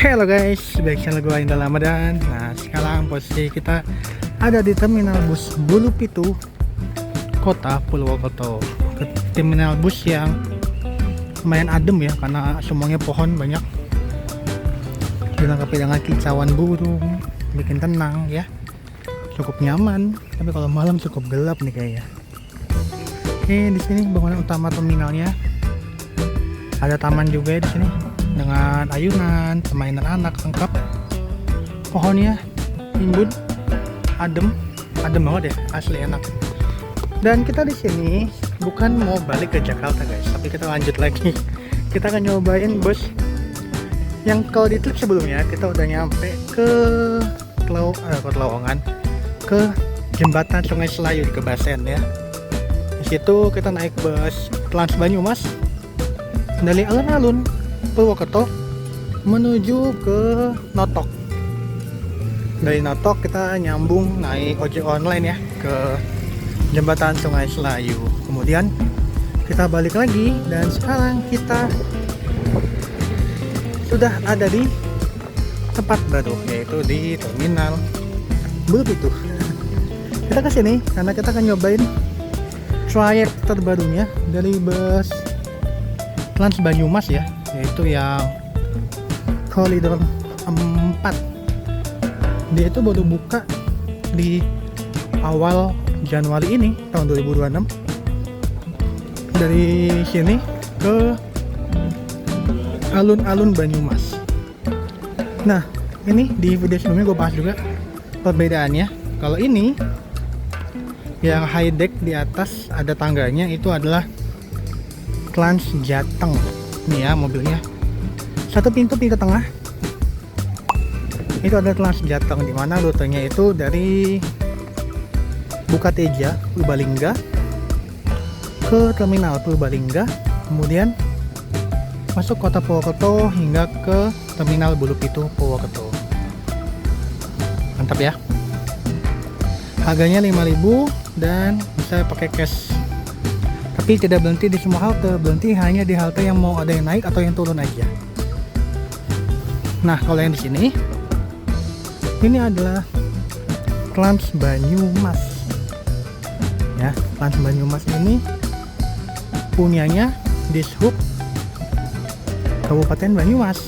Halo guys, back channel gue Indah Ramadan. Nah sekarang posisi kita ada di terminal bus Bulu Pitu, kota Purwokerto. Ke terminal bus yang lumayan adem ya, karena semuanya pohon banyak, dilengkapi dengan kicauan burung, bikin tenang ya, cukup nyaman. Tapi kalau malam cukup gelap nih kayaknya. Oke, di sini bangunan utama terminalnya. Ada taman juga ya di sini, dengan ayunan, permainan anak lengkap. Pohonnya rimbun, adem banget ya, asli enak. Dan kita di sini bukan mau balik ke Jakarta guys, tapi kita lanjut lagi. Kita akan nyobain bus yang kalau di trip sebelumnya kita udah nyampe ke Lowongan, ke jembatan Sungai Selayu di Kebasen ya. Di situ kita naik bus Trans Banyumas dari alun-alun Purwokerto menuju ke Notok. Dari Notok kita nyambung naik ojek online ya ke jembatan Sungai Selayu. Kemudian kita balik lagi dan sekarang kita sudah ada di tempat baru, yaitu di terminal Bulu Pitu. Kita kesini karena kita akan nyobain trayek terbarunya dari bus Trans Banyumas ya, yaitu yang koridor 4. Dia itu baru buka di awal Januari ini tahun 2026. Dari sini ke alun-alun Banyumas. Nah, ini di video sebelumnya gue bahas juga perbedaannya. Kalau ini yang high deck di atas ada tangganya, itu adalah Trans Jateng. Nih ya mobilnya, satu pintu tengah itu ada Trans Jateng, dimana rutenya itu dari Bukateja Purbalingga ke terminal Purbalingga, kemudian masuk kota Purwokerto hingga ke terminal Bulu Pitu Purwokerto. Mantap ya. Harganya 5.000 dan bisa pakai cash. Tapi tidak berhenti di semua halte, berhenti hanya di halte yang mau ada yang naik atau yang turun aja. Nah, kalau yang di sini ini adalah Trans Banyumas. Ya, Trans Banyumas ini punyanya Dishub Kabupaten Banyumas.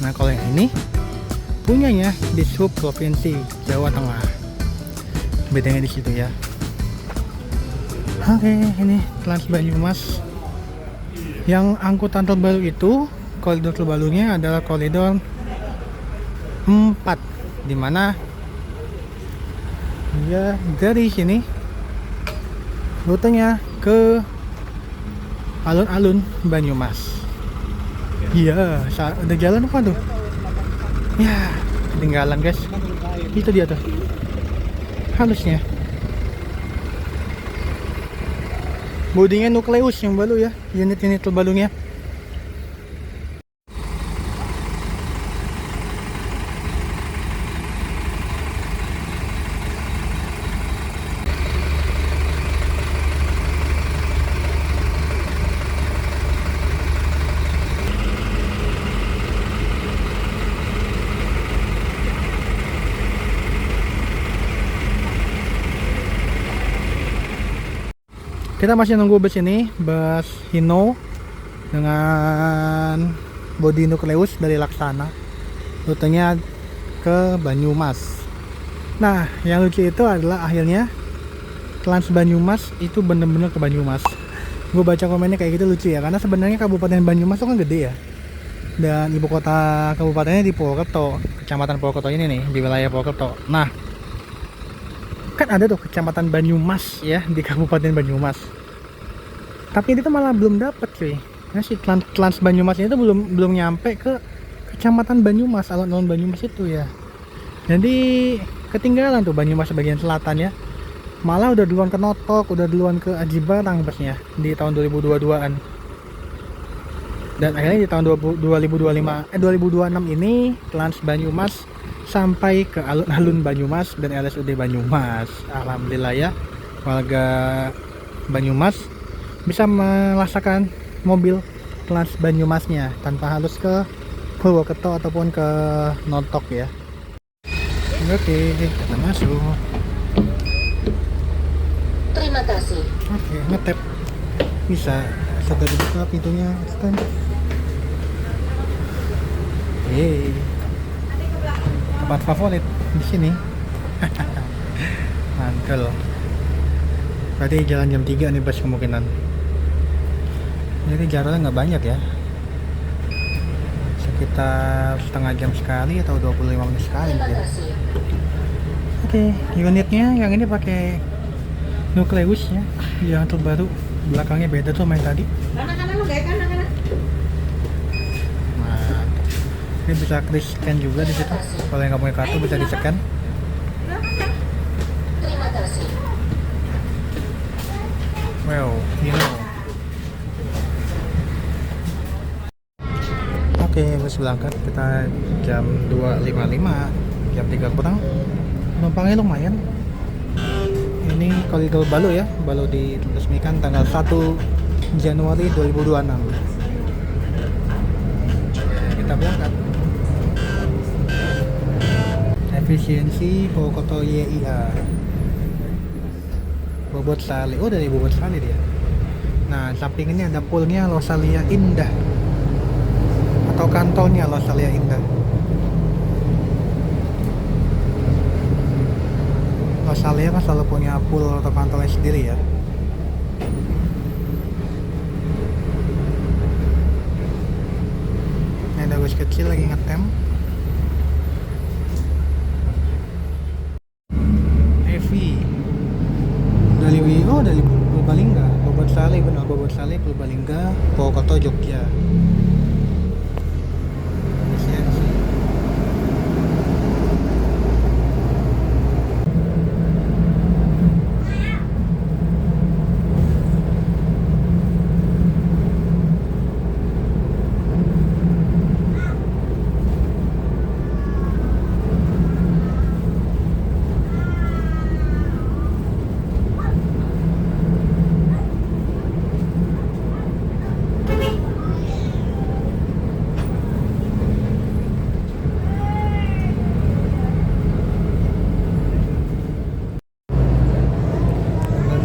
Nah, kalau yang ini punyanya Dishub Provinsi Jawa Tengah. Bedanya di situ ya. Oke, ini Trans Banyumas. Yang angkutan terbaru itu, koridor terbarunya adalah koridor 4, dimana dia dari sini rutenya ke alun-alun Banyumas. Iya, ada jalan apa tuh? Ya, ketinggalan guys. Itu dia tuh. Halusnya. Bodinya nukleus yang baru ya, unit-unit terbarunya. Kita masih nunggu bus ini, bus Hino dengan bodi nukleus dari Laksana, rutenya ke Banyumas. Nah, yang lucu itu adalah akhirnya Trans Banyumas itu bener-bener ke Banyumas. Gue baca komennya kayak gitu, lucu ya, karena sebenarnya Kabupaten Banyumas itu kan gede ya, dan ibu kota kabupatennya di Purwokerto, kecamatan Purwokerto ini nih, di wilayah Purwokerto. Nah, kan ada tuh kecamatan Banyumas ya di Kabupaten Banyumas, tapi ini tuh malah belum dapet cuy. Nah, si Trans Banyumas ini tuh belum nyampe ke kecamatan Banyumas, alun-alun Banyumas itu ya. Jadi ketinggalan tuh Banyumas bagian selatan ya. Malah udah duluan ke Notok, udah duluan ke Aji Barang busnya di tahun 2022an. Dan akhirnya di tahun 2026 ini Trans Banyumas sampai ke alun-alun Banyumas dan RSUD Banyumas. Alhamdulillah ya, warga Banyumas bisa merasakan mobil Trans Banyumasnya tanpa harus ke Purwokerto ataupun ke Nontok ya. Oke, kita masuk. Terima kasih. Oke, ngetap. Bisa segera dibuka pintunya. Stand. Yeay. Tempat favorit di sini. Mantul. Berarti jalan jam 3 nih bus kemungkinan. Jadi jaraknya nggak banyak ya. Sekitar setengah jam sekali atau 25 menit sekali Terima mungkin. kasih. Oke, unitnya yang ini pakai Nucleus ya, yang terbaru. Belakangnya beda tuh main tadi. Kanan-kanan lu gak kanan-kanan. Nah, ini bisa kris scan juga di situ. Kalau yang nggak punya kartu bisa di scan. Terima kasih. Wow, Oke, bus berangkat kita jam 2.55, jam 3 kurang. Penumpangnya lumayan. Ini koridor Balu ya, Balu diresmikan tanggal 1 Januari 2026. Kita berangkat. Efisiensi Purwokerto YIA. Bobot Sali, oh dari Bobot Sali dia. Nah, samping ini ada poolnya Losalia Indah atau kantornya Losalia Indah. Losalia kan selalu punya pool atau kantornya sendiri ya. Ini ada bus kecil lagi ngetem. Evi dari Purbalingga, Bobot Sali, benar Bobot Sali, Purbalingga, Purwokerto, Jogja. Efisiensi.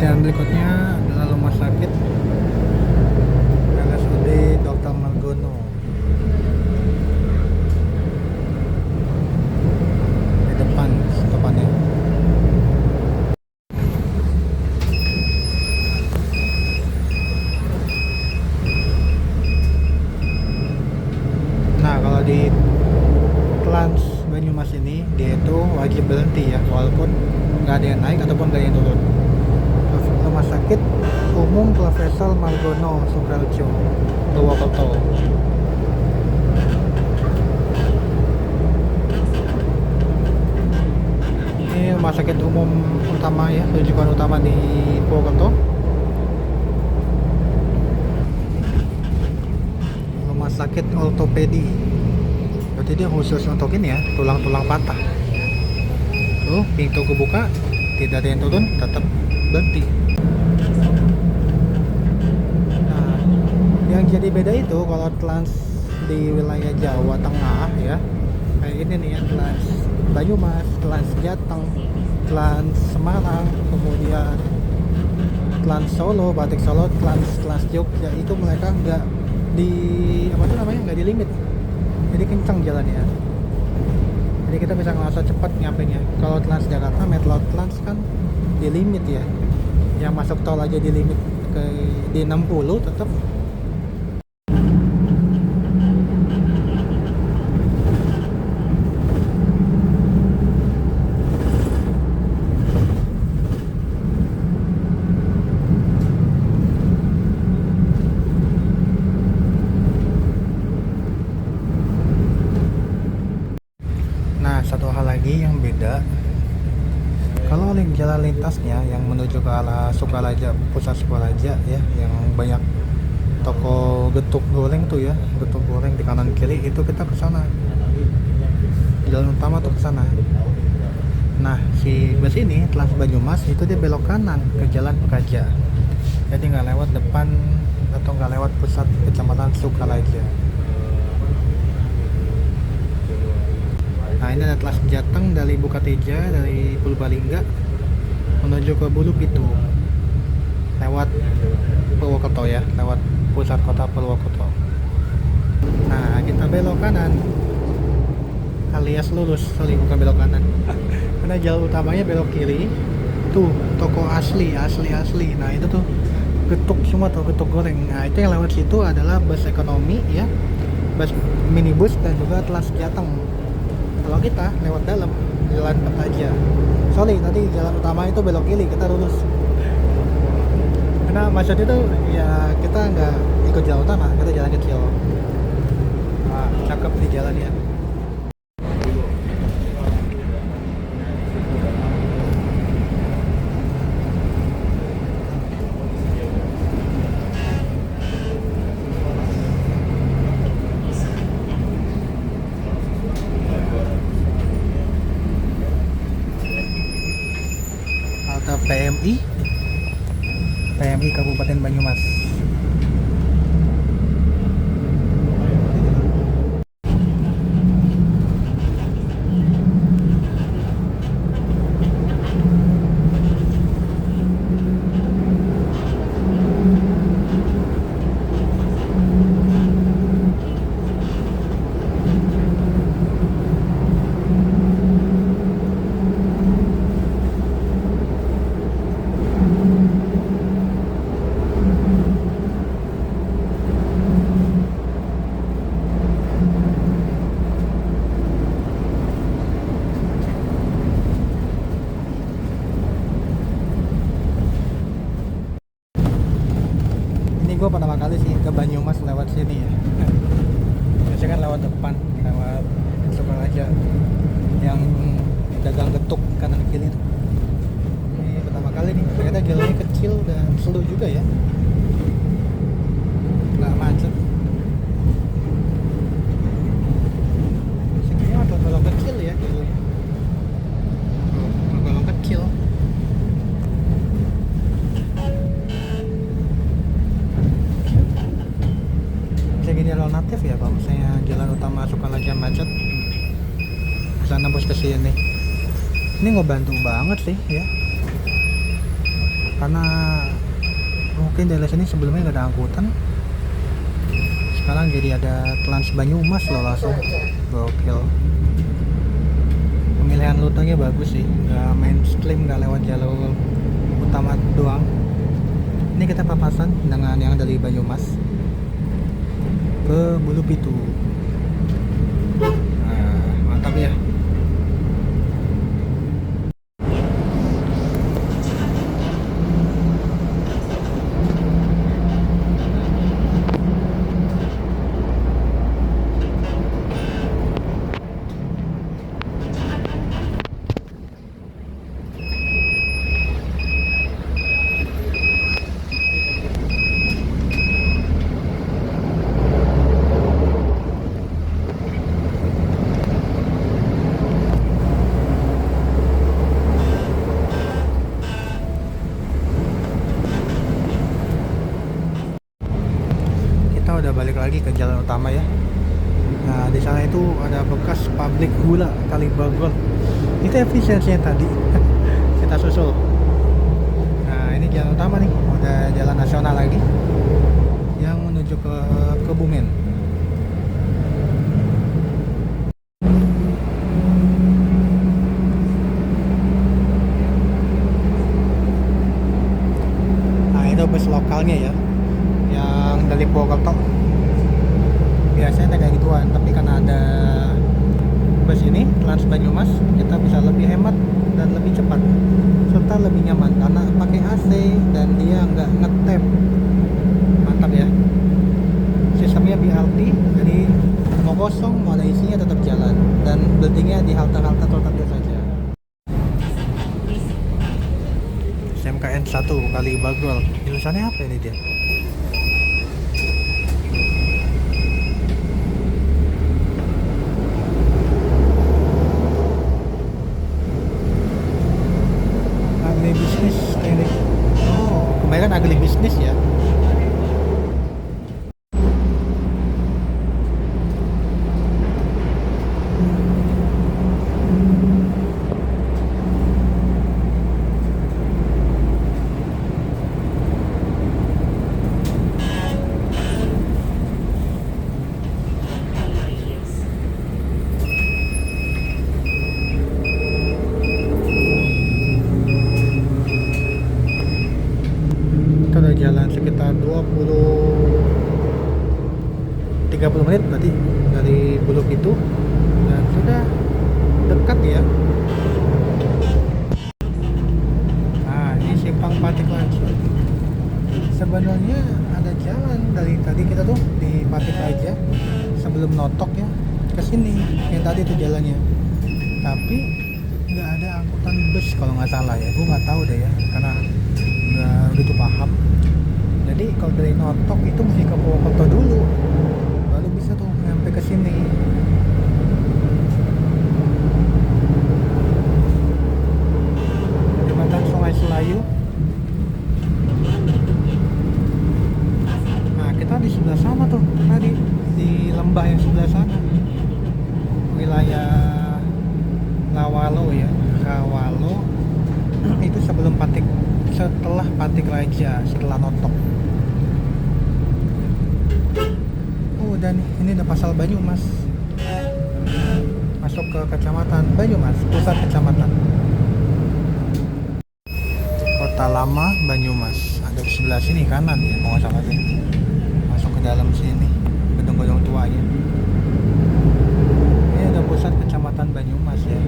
Dan berikutnya adalah rumah sakit RSUD Dr. Margono. Di depan stopannya. Nah, kalau di Trans Banyumas ini dia itu wajib berhenti ya, walaupun nggak ada yang naik ataupun nggak ada yang turun. Rumah sakit umum Profesor Margono Sukraljo, Purwokerto. Ini rumah sakit umum utama ya, rujukan utama di Purwokerto. Rumah sakit ortopedi. Berarti dia khusus untuk ini ya, tulang-tulang patah. Tuh, pintu kebuka, tidak ada yang turun, tetap berhenti. Nah, yang jadi beda itu kalau Trans di wilayah Jawa Tengah ya, kayak ini nih ya, Trans Banyumas, Trans Jateng, Trans Semarang, kemudian Trans Solo, Batik Solo, Trans Jogja, itu mereka nggak di apa tuh namanya, nggak di limit, jadi kencang jalannya. Jadi kita bisa ngerasa cepat nyampenya. Kalau Trans Jakarta, Metro Trans kan di limit ya, yang masuk tol aja di limit ke di 60 tetap. Nah, satu hal lagi yang beda, kalau jalan lintasnya yang menuju ke arah Sukaraja, pusat Sukaraja ya, yang banyak toko getuk goreng tuh ya, getuk goreng di kanan kiri, itu kita ke sana. Jalan utama tuh ke sana. Nah, si bus ini Trans Banyumas itu dia belok kanan ke Jalan Pekaja. Jadi nggak lewat depan atau nggak lewat pusat kecamatan Sukaraja. Nah ini ada Telas Jateng dari Bukateja, dari Purbalingga menuju ke Bulupitu lewat Purwokerto ya, lewat pusat kota Purwokerto. Nah kita belok kanan alias lurus, sorry bukan belok kanan karena jalan utamanya belok kiri. Tuh toko asli. Nah itu tuh getuk semua tuh, getuk goreng. Nah itu yang lewat situ adalah bus ekonomi ya, bus minibus dan juga Telas Jateng. Kalau kita lewat dalam jalan Petaja, sorry tadi jalan utama itu belok kiri, kita lurus karena macet itu ya, kita nggak ikut jalan utama, kita jalan kecil. Nah, cakep di jalannya. Halte PMI Kabupaten Banyumas. Ini gue pertama kali sih ke Banyumas lewat sini ya. Biasanya kan lewat depan, lewat Sukaraja yang dagang getuk kanan kiri itu. Ini pertama kali nih, ternyata jalannya kecil dan seru juga ya, nggak macet. Segini mah tergolong kecil ya jalannya, tergolong kecil. Segini relatif ya kalau misalnya jalan utama Sukaraja macet, bisa nembus ke sini. Ini ngebantu banget sih ya, karena mungkin dari sini sebelumnya nggak ada angkutan, sekarang jadi ada Trans Banyumas loh langsung. Gokil, pemilihan rutenya bagus sih, nggak mainstream, nggak lewat jalur utama doang. Ini kita papasan dengan yang dari Banyumas ke Bulupitu. Nah, mantap ya. Kita udah balik lagi ke jalan utama ya. Nah di sana itu ada bekas pabrik gula Kalibagor. Itu efisiensinya tadi. Kita susul. Nah ini jalan utama nih, udah jalan nasional lagi yang menuju ke Kebumen. Nah itu bus lokalnya ya, yang dari Purwokerto. Biasanya kayak gituan, tapi karena ada bus ini Trans Banyumas, kita bisa lebih hemat dan lebih cepat serta lebih nyaman karena pakai AC dan dia nggak ngetep. Mantap ya, sistemnya BRT, jadi mau kosong mau ada isinya tetap jalan, dan berhentinya di halte-halte tertentu saja. SMKN 1 Kalibagor, jurusannya apa ini dia? Agribisnis teknik. Oh, kebanyakan agribisnis ya. udah jalan sekitar 30 menit berarti dari Buluk itu, dan sudah dekat ya. Nah, ini simpang Patik Raja. Sebenarnya ada jalan dari tadi kita tuh di Patik Raja sebelum Notok ya ke sini, yang tadi tuh jalannya. Tapi nggak ada angkutan bus kalau nggak salah ya, gue nggak tahu deh ya karena nggak begitu paham. Jadi kalau dari Notok itu mesti ke Purwokerto dulu, baru bisa tuh nyampe ke sini. Jembatan Sungai Selayu. Nah, kita di sebelah sana tuh tadi, di lembah yang sebelah sana, wilayah Lawalo ya, Rawalo. Itu sebelum Patik, setelah Patik Raja, setelah Notok. Oh, dan ini ada Pasar Banyumas, masuk ke Kecamatan Banyumas, pusat kecamatan. Kota Lama Banyumas ada di sebelah sini kanan ya, mau nggak salah deh. Masuk ke dalam sini, gedung-gedung tua ya. Ini ada pusat kecamatan Banyumas ya.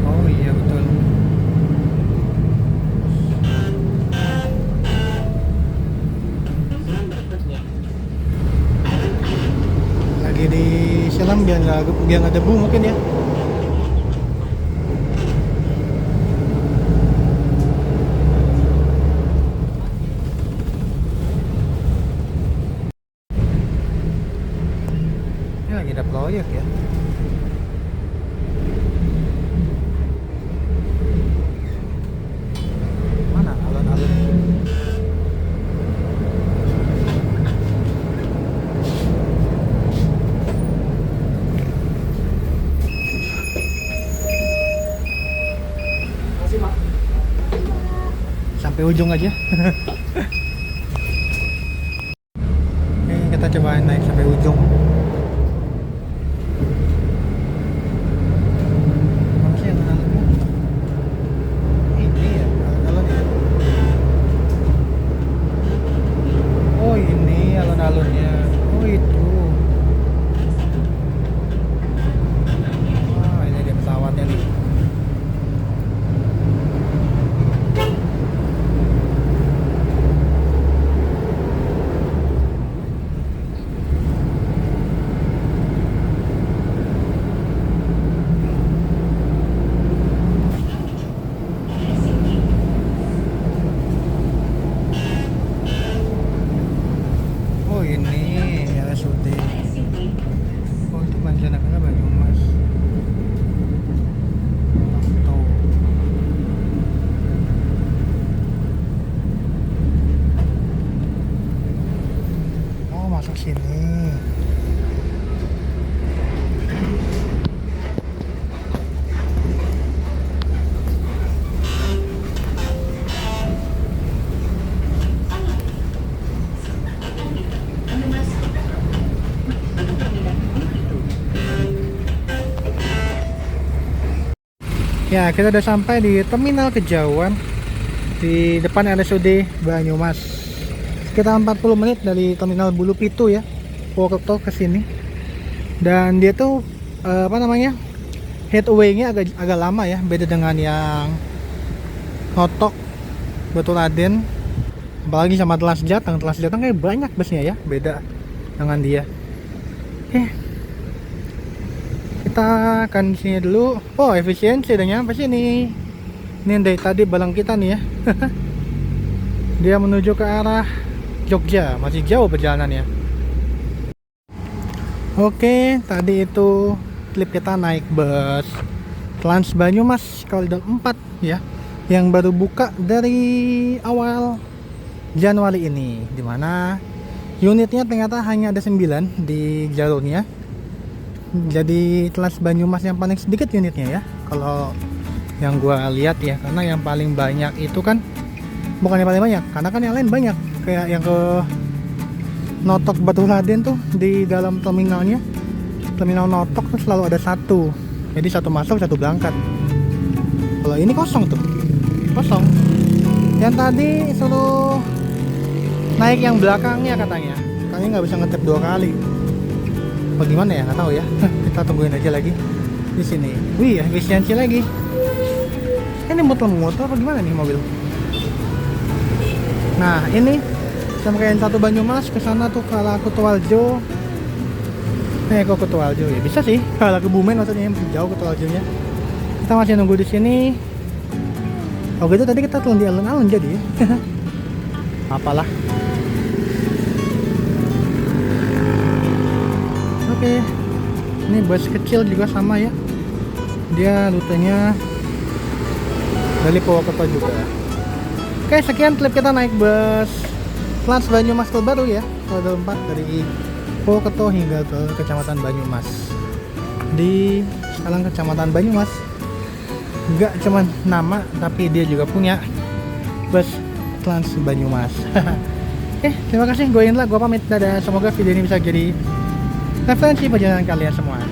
Oh iya betul. Lagi di silam biar nggak debu mungkin ya. Ini lagi ada proyek ya. Mana alun-alun? Sampai ujung aja. Oke, kita coba naik sampai ujung. Mana sih alun-alunnya? Ini ya alun-alun ya. Oh ini alun-alunnya. Oh itu. Wah, ini dia pesawatnya nih. Oh ini RSUD. Oh itu Banjarnegara Banyumas. Tuh. Oh masuk sini. Ya, kita udah sampai di Terminal Kejauhan di depan RSUD Banyumas. Sekitar 40 menit dari Terminal Bulu Pitu ya, Purwokerto ke sini. Dan dia tuh apa namanya? Headway-nya agak lama ya, beda dengan yang Notok, Baturaden, apalagi sama Telas Jateng. Telas Jateng kayak banyak busnya ya, beda dengan dia. Kita akan sini dulu. Oh efisiensi udah nyampe sini. Ini dari tadi balang kita nih ya. Dia menuju ke arah Jogja, masih jauh perjalanannya. Oke, tadi itu klip kita naik bus Trans Banyumas Koridor 4 ya, yang baru buka dari awal Januari ini, dimana unitnya ternyata hanya ada 9 di jalurnya. Jadi Trans Banyumas yang paling sedikit unitnya ya, kalau yang gua lihat ya, karena yang paling banyak itu kan, bukan yang paling banyak, karena kan yang lain banyak, kayak yang ke Notok Baturaden tuh di dalam terminalnya, terminal Notok tuh selalu ada satu, jadi satu masuk satu berangkat. Kalau ini kosong tuh, kosong. Yang tadi suruh naik yang belakangnya katanya nggak bisa ngetep 2 kali. Bagaimana ya, nggak tahu ya. Kita tungguin aja lagi di sini. Wih, efisiensi lagi. Ini muter-muter apa gimana nih mobil? Nah, ini sampai satu Banyumas ke sana tuh kalau Kutoarjo. Kok Kutoarjo ya bisa sih. Kalau ke Bumen maksudnya yang jauh Kutoarjonya. Kita masih nunggu di sini. Oh gitu, tadi kita turun di alun-alun jadi. Apalah. Oke. Ini bus kecil juga sama ya. Dia rutenya dari Purwokerto juga. Oke, sekian klip kita naik bus Trans Banyumas terbaru ya, roda 4 dari Purwokerto hingga ke Kecamatan Banyumas. Di sekarang Kecamatan Banyumas nggak cuma nama, tapi dia juga punya bus Trans Banyumas. Oke, terima kasih. Gue Indra, gue pamit. Dadah. Semoga video ini bisa jadi referensi perjalanan kalian semua.